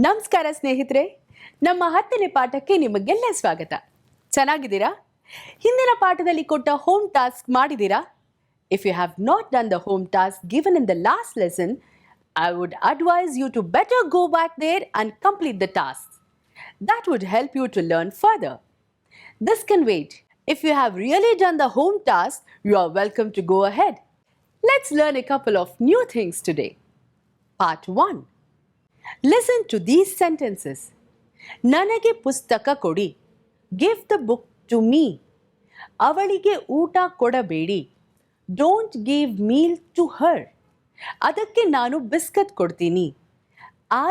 ನಮಸ್ಕಾರ ಸ್ನೇಹಿತರೆ, ನಮ್ಮ 10ನೇ ಪಾಠಕ್ಕೆ ನಿಮಗೆಲ್ಲ ಸ್ವಾಗತ. ಚೆನ್ನಾಗಿದ್ದೀರಾ? ಹಿಂದಿನ ಪಾಠದಲ್ಲಿ ಕೊಟ್ಟ ಹೋಮ್ ಟಾಸ್ಕ್ ಮಾಡಿದ್ದೀರಾ? If you have not done the home task given in the last lesson, I would advise you to better go back there and complete the task. That would help you to learn further. This can wait. If you have really done the home task, you are welcome to go ahead. Let's learn a couple of new things today. Part 1. Listen to these sentences. ನನಗೆ ಪುಸ್ತಕ ಕೊಡಿ. Give the book to me. ಅವಳಿಗೆ ಊಟ ಕೊಡಬೇಡಿ. Don't give meal to her. ಅದಕ್ಕೆ ನಾನು biscuit ಕೊಡ್ತೀನಿ.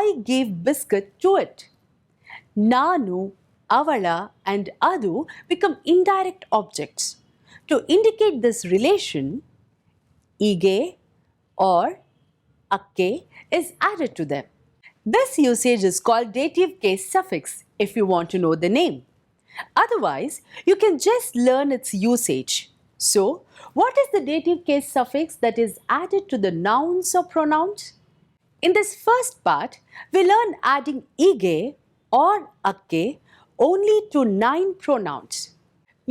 I give biscuit to it. ನಾನು, ಅವಳ and ಅದು become indirect objects. To indicate this relation, ige or akke is added to them. This usage is called dative case suffix if you want to know the name. Otherwise, you can just learn its usage. So, what is the dative case suffix that is added to the nouns or pronouns? In this first part, we learn adding ige or akke only to 9 pronouns.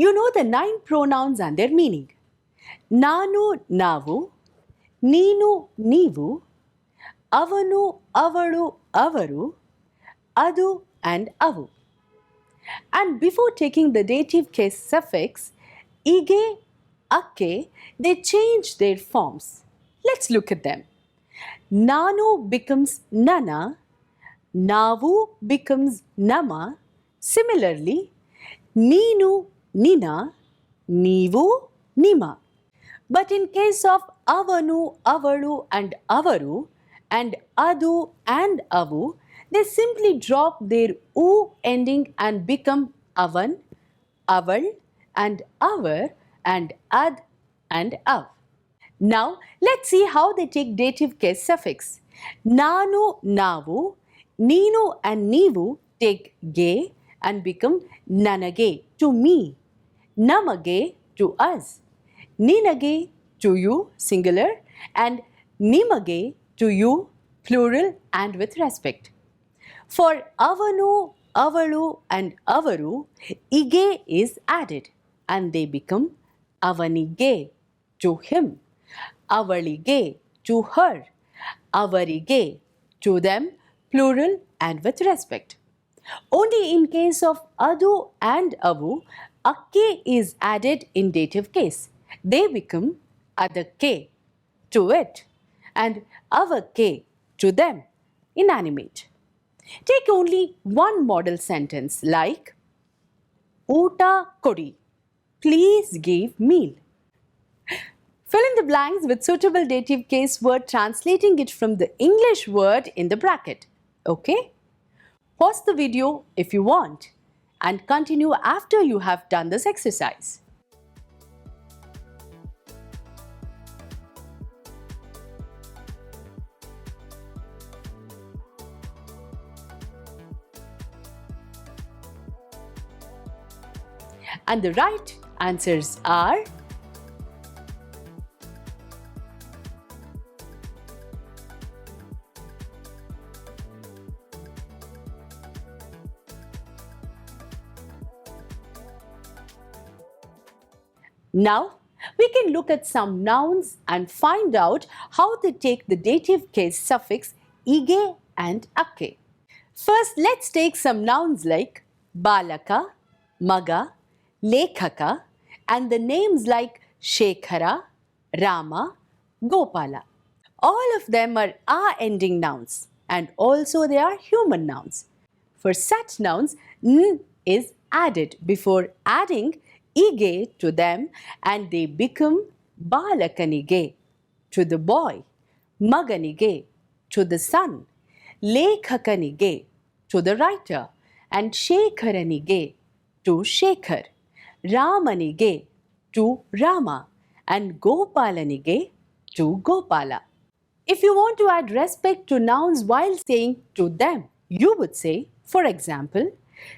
You know the 9 pronouns and their meaning. Nanu, navu, neenu, neevu, avanu, avalu, avaru, adu and avu. And before taking the dative case suffix, ige, akke, they change their forms. Let's look at them. Nanu becomes nana, navu becomes nama. Similarly, neenu, nina, neevu, nima. But in case of avanu, avalu and avaru and adu and avu, they simply drop their u ending and become avan, aval and avar and ad and av. Now let's see how they take dative case suffix. Nanu, navu, neenu and neevu take ge and become nanage, to me, namage, to us, ninage, to you, singular, and nimage, to you, plural and with respect. For avanu, avalu and avaru, ige is added and they become avanige, to him, avalige, to her, avarige, to them, plural and with respect. Only in case of adu and avu, akke is added in dative case. They become adakke, to it, and avakke, to them, inanimate. Take only one model sentence like Uta kodi, please give meal. Fill in the blanks with suitable dative case word translating it from the English word in the bracket. Okay? Pause the video if you want and continue after you have done this exercise. And the right answers are Now, we can look at some nouns and find out how they take the dative case suffix ige and akke. First, let's take some nouns like balaka, maga, lekhaka, and the names like Shekhara, Rama, Gopala. All of them are a-ending nouns and also they are human nouns. For such nouns, n is added before adding ige to them and they become balakanige, to the boy, maganige, to the son, lekhakanige, to the writer, and shekharanige, to Shekhar, Ramanige, to Rama, and Gopalanige, to Gopala. If you want to add respect to nouns while saying to them, you would say, for example,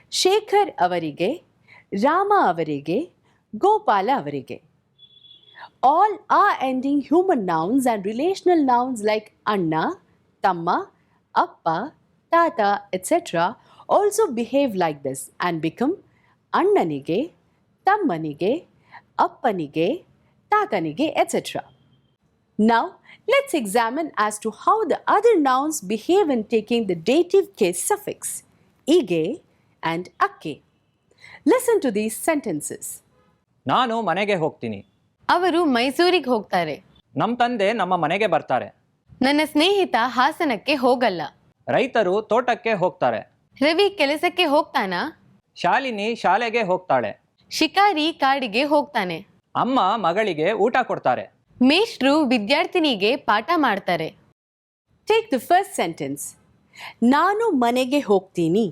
Shekhar avarige, Rama avarige, Gopala avarige. All are ending human nouns and relational nouns like Anna, Tamma, Appa, Tata, etc. also behave like this and become Annanige, Tammanige, Appanige, Tatanige, etc. Now, let's examine as to how the other nouns behave in taking the dative case suffix ige and akke. Listen to these sentences. ನಾನು ಮನೆಗೆ ಹೋಗ್ತೀನಿ. ಅವರು ಮೈಸೂರಿಗೆ ಹೋಗ್ತಾರೆ. ನಮ್ಮ ತಂದೆ ನಮ್ಮ ಮನೆಗೆ ಬರ್ತಾರೆ. ನನ್ನ ಸ್ನೇಹಿತ ಹಾಸನಕ್ಕೆ ಹೋಗಲ್ಲ. ರೈತರು ತೋಟಕ್ಕೆ ಹೋಗ್ತಾರೆ. ರವಿ ಕೆಲಸಕ್ಕೆ ಹೋಗ್ತಾನಾ? ಶಾಲಿನಿ ಶಾಲೆಗೆ ಹೋಗ್ತಾಳೆ. ಶಿಕಾರಿ ಕಾಡಿಗೆ ಹೋಗ್ತಾನೆ. ಅಮ್ಮ ಮಗಳಿಗೆ ಊಟ ಕೊಡ್ತಾರೆ. ಮೇಷ್ಟ್ರು ವಿದ್ಯಾರ್ಥಿನಿಗೆ ಪಾಠ ಮಾಡ್ತಾರೆ. Take the first sentence. ನಾನು ಮನೆಗೆ ಹೋಗ್ತೀನಿ.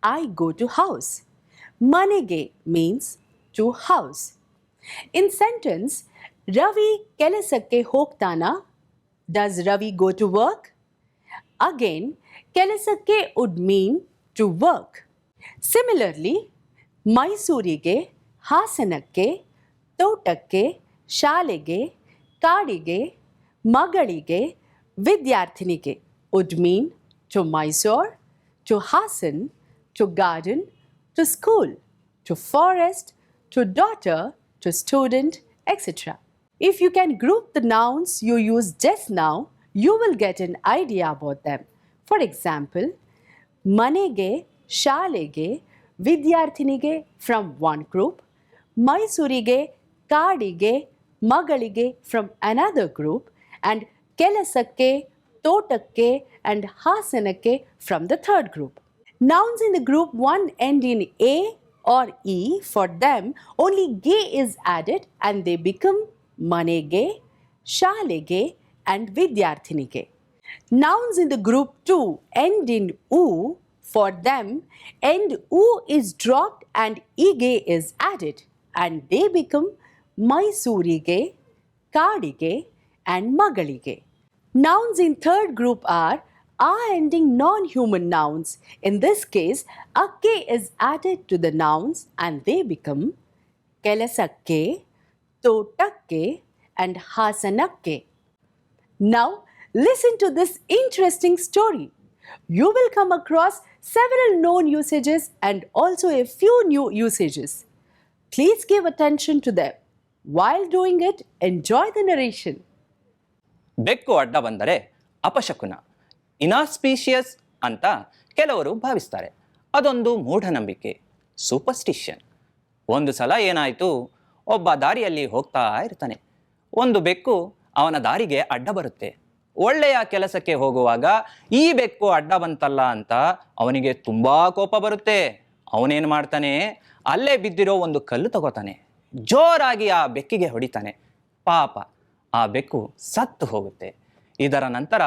I go to house. Manege means to house. In sentence, Ravi kelasakke hogtana. Does Ravi go to work? Again, kelasakke would mean to work. Similarly, Mysurige, Hasanakke, Totakke, Shalege, Kadige, Magalige, Vidyarthinige would mean to Mysore, to Hasan, to garden, to school, to forest, to daughter, to student, etc. If you can group the nouns you used just now, you will get an idea about them. For example, Manege, Shalege, Vidyarthinige from one group, Mysurige, Kadige, Magalige from another group, and Kelasakke, Totakke, and Hasanakke from the third group. Nouns in the group 1 end in A or E. For them, only ge is added and they become manege, shalege, and vidyarthinige. Nouns in the group 2 end in U. For them, end U is dropped and ige is added and they become Mysurige, Kadige, and Magalige. Nouns in third group are ending non-human nouns. In this case, akke is added to the nouns and they become kelasakke, totakke, and hasanakke. Now, listen to this interesting story. You will come across several known usages and also a few new usages. Please give attention to them. While doing it, enjoy the narration. ಬೆಕ್ಕು ಅಡ್ಡ ಬಂದರೆ ಅಪಶಕುನ, ಇನಾಸ್ಪೀಷಿಯಸ್ ಅಂತ ಕೆಲವರು ಭಾವಿಸ್ತಾರೆ. ಅದೊಂದು ಮೂಢನಂಬಿಕೆ, superstition. ಒಂದು ಸಲ ಏನಾಯಿತು, ಒಬ್ಬ ದಾರಿಯಲ್ಲಿ ಹೋಗ್ತಾ ಇರ್ತಾನೆ. ಒಂದು ಬೆಕ್ಕು ಅವನ ದಾರಿಗೆ ಅಡ್ಡ ಬರುತ್ತೆ. ಒಳ್ಳೆಯ ಕೆಲಸಕ್ಕೆ ಹೋಗುವಾಗ ಈ ಬೆಕ್ಕು ಅಡ್ಡ ಬಂತಲ್ಲ ಅಂತ ಅವನಿಗೆ ತುಂಬ ಕೋಪ ಬರುತ್ತೆ. ಅವನೇನು ಮಾಡ್ತಾನೆ, ಅಲ್ಲೇ ಬಿದ್ದಿರೋ ಒಂದು ಕಲ್ಲು ತಗೋತಾನೆ, ಜೋರಾಗಿ ಆ ಬೆಕ್ಕಿಗೆ ಹೊಡಿತಾನೆ. ಪಾಪ ಆ ಬೆಕ್ಕು ಸತ್ತು ಹೋಗುತ್ತೆ. ಇದರ ನಂತರ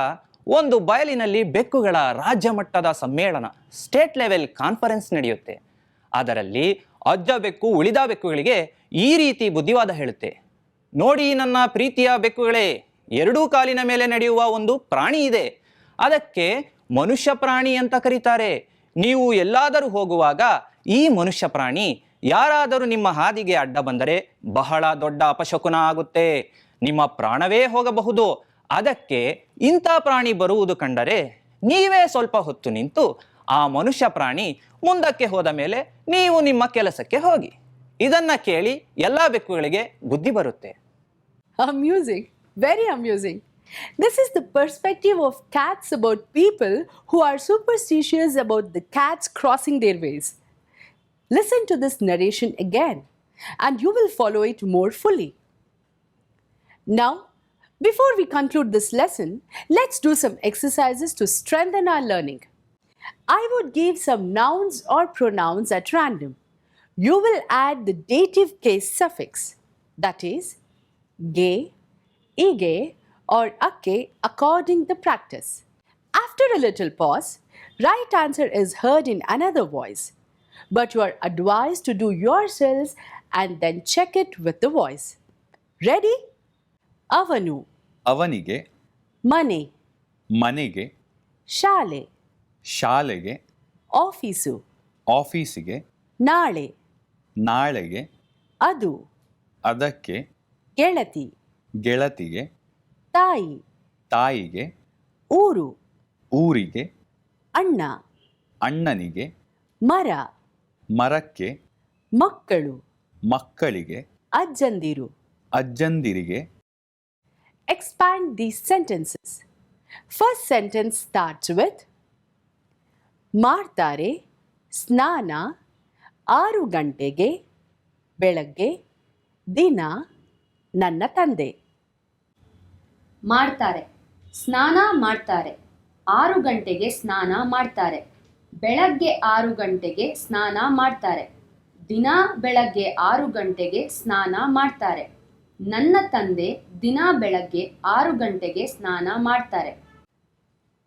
ಒಂದು ಬಯಲಿನಲ್ಲಿ ಬೆಕ್ಕುಗಳ ರಾಜ್ಯ ಮಟ್ಟದ ಸಮ್ಮೇಳನ, ಸ್ಟೇಟ್ ಲೆವೆಲ್ ಕಾನ್ಫರೆನ್ಸ್ ನಡೆಯುತ್ತೆ. ಅದರಲ್ಲಿ ಅಜ್ಜ ಬೆಕ್ಕು ಉಳಿದ ಬೆಕ್ಕುಗಳಿಗೆ ಈ ರೀತಿ ಬುದ್ಧಿವಾದ ಹೇಳುತ್ತೆ. ನೋಡಿ ನನ್ನ ಪ್ರೀತಿಯ ಬೆಕ್ಕುಗಳೇ, ಎರಡೂ ಕಾಲಿನ ಮೇಲೆ ನಡೆಯುವ ಒಂದು ಪ್ರಾಣಿ ಇದೆ. ಅದಕ್ಕೆ ಮನುಷ್ಯ ಪ್ರಾಣಿ ಅಂತ ಕರೀತಾರೆ. ನೀವು ಎಲ್ಲಾದರೂ ಹೋಗುವಾಗ ಈ ಮನುಷ್ಯ ಪ್ರಾಣಿ ಯಾರಾದರೂ ನಿಮ್ಮ ಹಾದಿಗೆ ಅಡ್ಡ ಬಂದರೆ ಬಹಳ ದೊಡ್ಡ ಅಪಶಕುನ ಆಗುತ್ತೆ. ನಿಮ್ಮ ಪ್ರಾಣವೇ ಹೋಗಬಹುದು. ಅದಕ್ಕೆ ಇಂಥ ಪ್ರಾಣಿ ಬರುವುದು ಕಂಡರೆ ನೀವೇ ಸ್ವಲ್ಪ ಹೊತ್ತು ನಿಂತು ಆ ಮನುಷ್ಯ ಪ್ರಾಣಿ ಮುಂದಕ್ಕೆ ಹೋದ ಮೇಲೆ ನೀವು ನಿಮ್ಮ ಕೆಲಸಕ್ಕೆ ಹೋಗಿ. ಇದನ್ನ ಕೇಳಿ ಎಲ್ಲ ಬೆಕ್ಕುಗಳಿಗೆ ಬುದ್ಧಿ ಬರುತ್ತೆ. Amusing, very amusing. This is the perspective of cats about people who are superstitious about the cats crossing their ways. Listen to this narration again and you will follow it more fully. Now, before we conclude this lesson, let's do some exercises to strengthen our learning. I would give some nouns or pronouns at random. You will add the dative case suffix, that is, ge, ige, or akke according to practice. After a little pause, right answer is heard in another voice, but you are advised to do yourselves and then check it with the voice. Ready? Avanu, ಅವನಿಗೆ, mane, ಮನೆಗೆ, shale, ಶಾಲೆಗೆ, offisu, ಆಫೀಸಿಗೆ, nale, ನಾಳೆಗೆ, adu, ಅದಕ್ಕೆ, ಗೆಳತಿ, ಗೆಳತಿಗೆ, ತಾಯಿ, ತಾಯಿಗೆ, ಊರು, ಊರಿಗೆ, ಅಣ್ಣ, ಅಣ್ಣನಿಗೆ, ಮರ, ಮರಕ್ಕೆ, ಮಕ್ಕಳು, ಮಕ್ಕಳಿಗೆ, ಅಜ್ಜಂದಿರು. ಅಜ್ಜಂದಿರಿಗೆ. Expand these sentences. First sentence starts with ಮಾಡ್ತಾರೆ ಸ್ನಾನ 6 ಗಂಟೆಗೆ ಬೆಳಗ್ಗೆ ದಿನ ನನ್ನ ತಂದೆ. ಮಾಡ್ತಾರೆ ಸ್ನಾನ ಮಾಡ್ತಾರೆ 6 ಗಂಟೆಗೆ ಸ್ನಾನ ಮಾಡ್ತಾರೆ. ಬೆಳಗ್ಗೆ 6 ಗಂಟೆಗೆ ಸ್ನಾನ ಮಾಡ್ತಾರೆ. ದಿನ ಬೆಳಗ್ಗೆ 6 ಗಂಟೆಗೆ ಸ್ನಾನ ಮಾಡ್ತಾರೆ. ನನ್ನ ತಂದೆ ದಿನ ಬೆಳಗ್ಗೆ 6 ಗಂಟೆಗೆ ಸ್ನಾನ ಮಾಡ್ತಾರೆ.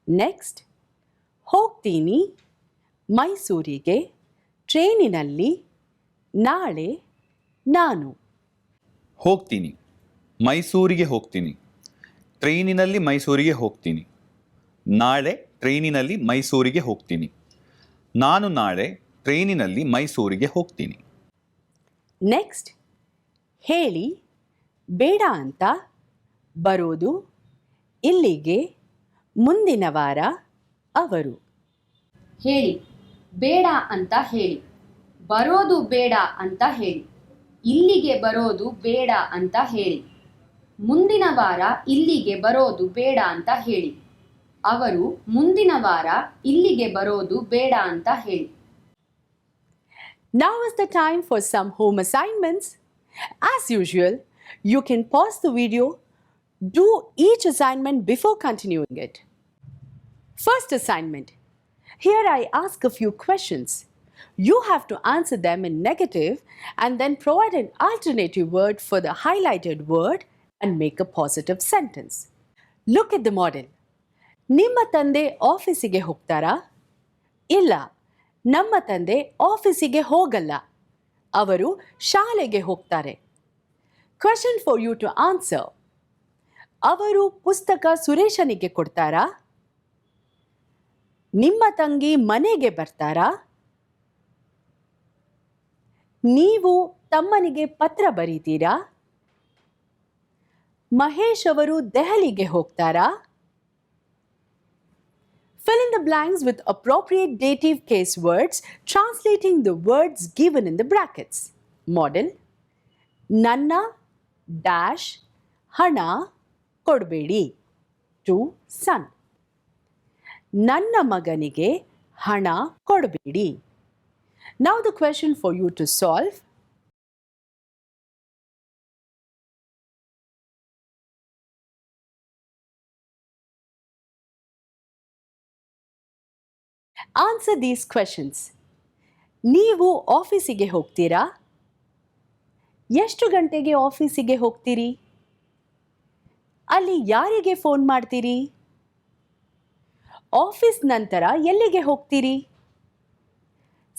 ನೆಕ್ಸ್ಟ್, ಹೋಗ್ತೀನಿ ಮೈಸೂರಿಗೆ ಟ್ರೈನಿನಲ್ಲಿ ನಾಳೆ ನಾನು. ಹೋಗ್ತೀನಿ ಮೈಸೂರಿಗೆ ಹೋಗ್ತೀನಿ. ಟ್ರೈನಿನಲ್ಲಿ ಮೈಸೂರಿಗೆ ಹೋಗ್ತೀನಿ. ನಾಳೆ ಟ್ರೈನಿನಲ್ಲಿ ಮೈಸೂರಿಗೆ ಹೋಗ್ತೀನಿ. ನಾನು ನಾಳೆ ಟ್ರೈನಿನಲ್ಲಿ ಮೈಸೂರಿಗೆ ಹೋಗ್ತೀನಿ. ನೆಕ್ಸ್ಟ್, ಹೇಳಿ ಬೇಡ ಅಂತ ಬರೋದು ಇಲ್ಲಿಗೆ ಮುಂದಿನ ವಾರ ಅವರು. ಹೇಳಿ ಬೇಡ ಅಂತ ಹೇಳಿ. ಬರೋದು ಬೇಡ ಅಂತ ಹೇಳಿ. ಇಲ್ಲಿಗೆ ಬರೋದು ಬೇಡ ಅಂತ ಹೇಳಿ. ಮುಂದಿನ ವಾರ ಇಲ್ಲಿಗೆ ಬರೋದು ಬೇಡ ಅಂತ ಹೇಳಿ. ಅವರು ಮುಂದಿನ ವಾರ ಇಲ್ಲಿಗೆ ಬರೋದು ಬೇಡ ಅಂತ ಹೇಳಿ. Now is the time for some home assignments. As usual, you can pause the video, do each assignment before continuing it. First assignment. Here I ask a few questions. You have to answer them in negative and then provide an alternative word for the highlighted word and make a positive sentence. Look at the model. ನಿಮ್ಮ ತಂದೆ ಆಫೀಸಿಗೆ ಹೋಗ್ತಾರಾ? ಇಲ್ಲ, ನಮ್ಮ ತಂದೆ ಆಫೀಸಿಗೆ ಹೋಗಲ್ಲ. ಅವರು ಶಾಲೆಗೆ ಹೋಗ್ತಾರೆ. Question for you to answer. ಅವರು ಪುಸ್ತಕ ಸುರೇಶನಿಗೆ ಕೊಡ್ತಾರಾ? ನಿಮ್ಮ ತಂಗಿ ಮನೆಗೆ ಬರ್ತಾರಾ? ನೀವು ತಮ್ಮನಿಗೆ ಪತ್ರ ಬರೀತೀರಾ? ಮಹೇಶ್ ಅವರು ದೆಹಲಿಗೆ ಹೋಗ್ತಾರಾ? Fill in the blanks with appropriate dative case words, translating the words given in the brackets. Model: ನನ್ನ dash ಹಣ ಕೊಡಬೇಡಿ to son. ನನ್ನ ಮಗನಿಗೆ ಹಣ ಕೊಡಬೇಡಿ. Now the question for you to solve. Answer these questions. ನೀವು ಆಫೀಸಿಗೆ ಹೋಗ್ತೀರಾ? ಎಷ್ಟು ಗಂಟೆಗೆ ಆಫೀಸಿಗೆ ಹೋಗ್ತೀರಿ? ಅಲ್ಲಿ ಯಾರಿಗೆ ಫೋನ್ ಮಾಡ್ತೀರಿ? ಆಫೀಸ್ ನಂತರ ಎಲ್ಲಿಗೆ ಹೋಗ್ತೀರಿ?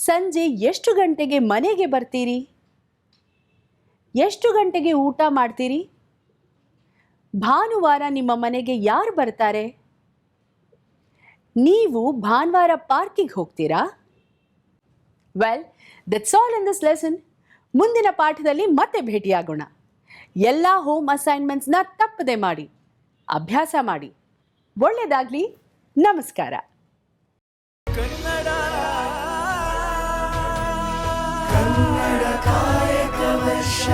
ಸಂಜೆ ಎಷ್ಟು ಗಂಟೆಗೆ ಮನೆಗೆ ಬರ್ತೀರಿ? ಎಷ್ಟು ಗಂಟೆಗೆ ಊಟ ಮಾಡ್ತೀರಿ? ಭಾನುವಾರ ನಿಮ್ಮ ಮನೆಗೆ ಯಾರು ಬರ್ತಾರೆ? ನೀವು ಭಾನುವಾರ ಪಾರ್ಕಿಗೆ ಹೋಗ್ತೀರಾ? Well, that's all in this lesson. ಮುಂದಿನ ಪಾಠದಲ್ಲಿ ಮತ್ತೆ ಭೇಟಿಯಾಗೋಣ. ಎಲ್ಲ ಹೋಮ್ ಅಸೈನ್ಮೆಂಟ್ಸ್ನ ತಪ್ಪದೆ ಮಾಡಿ, ಅಭ್ಯಾಸ ಮಾಡಿ. ಒಳ್ಳೆಯದಾಗಲಿ. ನಮಸ್ಕಾರ. ಕನ್ನಡ ಕಾಯಕ ವರ್ಷ.